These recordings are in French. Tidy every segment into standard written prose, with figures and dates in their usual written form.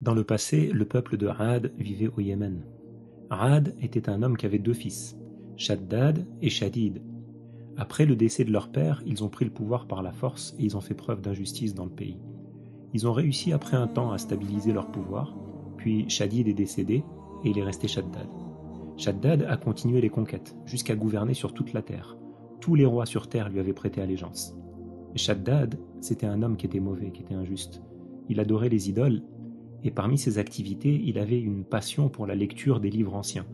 Dans le passé, le peuple de Aad vivait au Yémen. Aad était un homme qui avait deux fils, Shaddad et Shadid. Après le décès de leur père, ils ont pris le pouvoir par la force et ils ont fait preuve d'injustice dans le pays. Ils ont réussi après un temps à stabiliser leur pouvoir, puis Shadid est décédé et il est resté Shaddad. Shaddad a continué les conquêtes, jusqu'à gouverner sur toute la terre. Tous les rois sur terre lui avaient prêté allégeance. Et Shaddad, c'était un homme qui était mauvais, qui était injuste. Il adorait les idoles, et parmi ses activités, il avait une passion pour la lecture des livres anciens.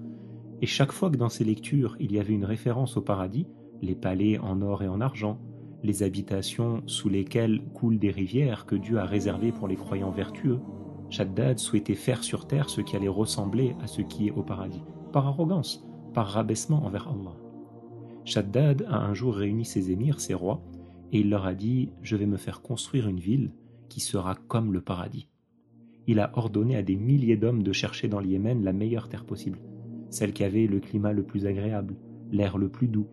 Et chaque fois que dans ces lectures, il y avait une référence au paradis, les palais en or et en argent, les habitations sous lesquelles coulent des rivières que Dieu a réservées pour les croyants vertueux, Shaddad souhaitait faire sur terre ce qui allait ressembler à ce qui est au paradis, par arrogance, par rabaissement envers Allah. Shaddad a un jour réuni ses émirs, ses rois, et il leur a dit « Je vais me faire construire une ville qui sera comme le paradis ». Il a ordonné à des milliers d'hommes de chercher dans le Yémen la meilleure terre possible, celle qui avait le climat le plus agréable, l'air le plus doux.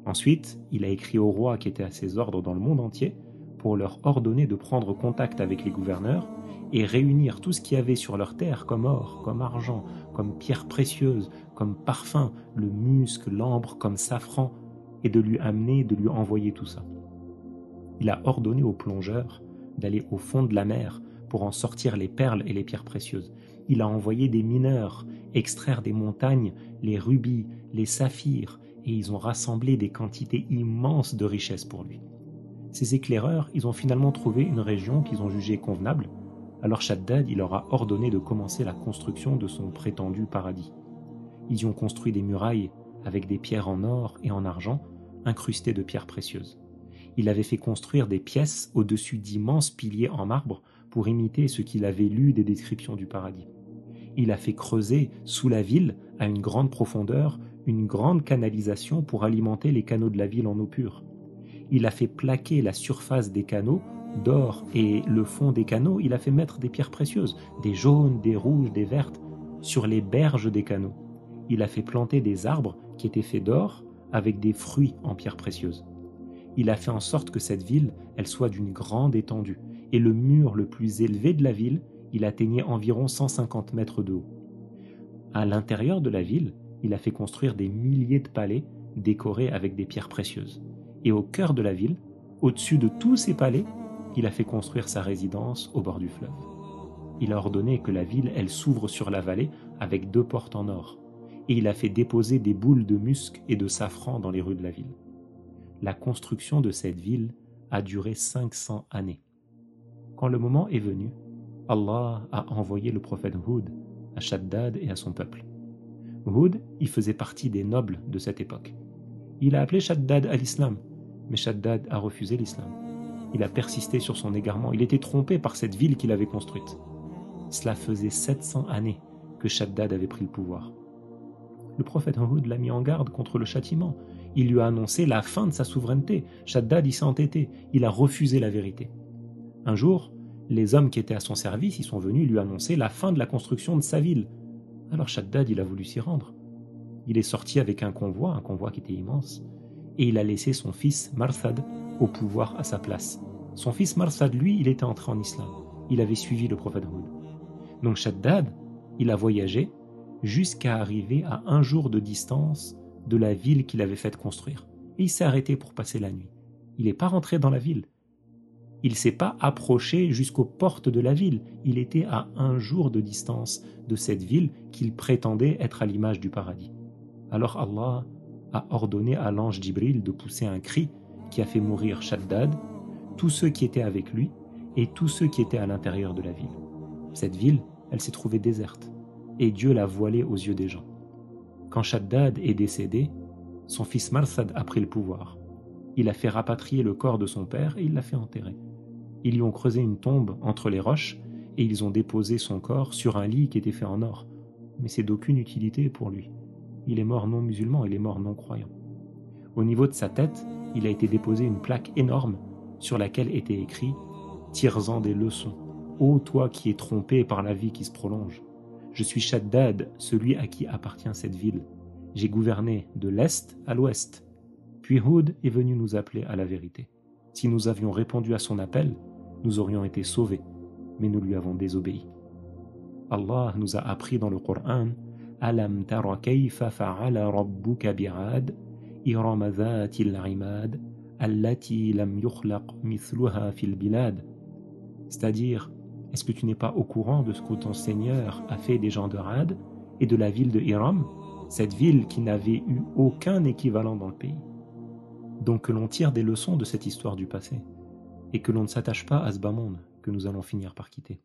Ensuite, il a écrit aux rois qui étaient à ses ordres dans le monde entier pour leur ordonner de prendre contact avec les gouverneurs et réunir tout ce qu'il y avait sur leur terre comme or, comme argent, comme pierres précieuses, comme parfum, le musc, l'ambre, comme safran, et de lui amener, de lui envoyer tout ça. Il a ordonné aux plongeurs d'aller au fond de la mer pour en sortir les perles et les pierres précieuses. Il a envoyé des mineurs extraire des montagnes les rubis, les saphirs, et ils ont rassemblé des quantités immenses de richesses pour lui. Ces éclaireurs, ils ont finalement trouvé une région qu'ils ont jugée convenable. Alors Shaddad, il leur a ordonné de commencer la construction de son prétendu paradis. Ils y ont construit des murailles avec des pierres en or et en argent, incrustées de pierres précieuses. Il avait fait construire des pièces au-dessus d'immenses piliers en marbre pour imiter ce qu'il avait lu des descriptions du paradis. Il a fait creuser sous la ville, à une grande profondeur, une grande canalisation pour alimenter les canaux de la ville en eau pure. Il a fait plaquer la surface des canaux d'or et le fond des canaux, il a fait mettre des pierres précieuses, des jaunes, des rouges, des vertes, sur les berges des canaux. Il a fait planter des arbres qui étaient faits d'or avec des fruits en pierres précieuses. Il a fait en sorte que cette ville, elle soit d'une grande étendue, et le mur le plus élevé de la ville, il atteignait environ 150 mètres de haut. À l'intérieur de la ville, il a fait construire des milliers de palais décorés avec des pierres précieuses. Et au cœur de la ville, au-dessus de tous ces palais, il a fait construire sa résidence au bord du fleuve. Il a ordonné que la ville, elle s'ouvre sur la vallée avec 2 portes en or, et il a fait déposer des boules de musc et de safran dans les rues de la ville. La construction de cette ville a duré 500 années. Quand le moment est venu, Allah a envoyé le prophète Hud à Shaddad et à son peuple. Hud, il faisait partie des nobles de cette époque. Il a appelé Shaddad à l'islam, mais Shaddad a refusé l'islam. Il a persisté sur son égarement, il était trompé par cette ville qu'il avait construite. Cela faisait 700 années que Shaddad avait pris le pouvoir. Le prophète Hud l'a mis en garde contre le châtiment. Il lui a annoncé la fin de sa souveraineté. Shaddad y s'est entêté, il a refusé la vérité. Un jour, les hommes qui étaient à son service y sont venus lui annoncer la fin de la construction de sa ville. Alors Shaddad, il a voulu s'y rendre. Il est sorti avec un convoi qui était immense, et il a laissé son fils Marthad au pouvoir à sa place. Son fils Marthad, lui, il était entré en islam. Il avait suivi le prophète Hud. Donc Shaddad, il a voyagé jusqu'à arriver à 1 jour de distance de la ville qu'il avait faite construire. Et il s'est arrêté pour passer la nuit. Il n'est pas rentré dans la ville. Il ne s'est pas approché jusqu'aux portes de la ville. Il était à 1 jour de distance de cette ville qu'il prétendait être à l'image du paradis. Alors Allah a ordonné à l'ange Jibril de pousser un cri qui a fait mourir Shaddad, tous ceux qui étaient avec lui et tous ceux qui étaient à l'intérieur de la ville. Cette ville, elle s'est trouvée déserte et Dieu l'a voilée aux yeux des gens. Quand Shaddad est décédé, son fils Marthad a pris le pouvoir. Il a fait rapatrier le corps de son père et il l'a fait enterrer. Ils lui ont creusé une tombe entre les roches et ils ont déposé son corps sur un lit qui était fait en or. Mais c'est d'aucune utilité pour lui. Il est mort non musulman, il est mort non croyant. Au niveau de sa tête, il a été déposé une plaque énorme sur laquelle était écrit « Tire-en des leçons, ô toi qui es trompé par la vie qui se prolonge. Je suis Shaddad, celui à qui appartient cette ville. J'ai gouverné de l'Est à l'Ouest. Puis Hud est venu nous appeler à la vérité. Si nous avions répondu à son appel, nous aurions été sauvés, mais nous lui avons désobéi. Allah nous a appris dans le Coran Alam tara kayfa fa'ala rabbuka bi'ad irama dhatil imad allati lam yukhlaq mithluha fil bilad. C'est-à-dire, est-ce que tu n'es pas au courant de ce que ton Seigneur a fait des gens de Had et de la ville de Hiram, cette ville qui n'avait eu aucun équivalent dans le pays? Donc que l'on tire des leçons de cette histoire du passé et que l'on ne s'attache pas à ce bas monde que nous allons finir par quitter.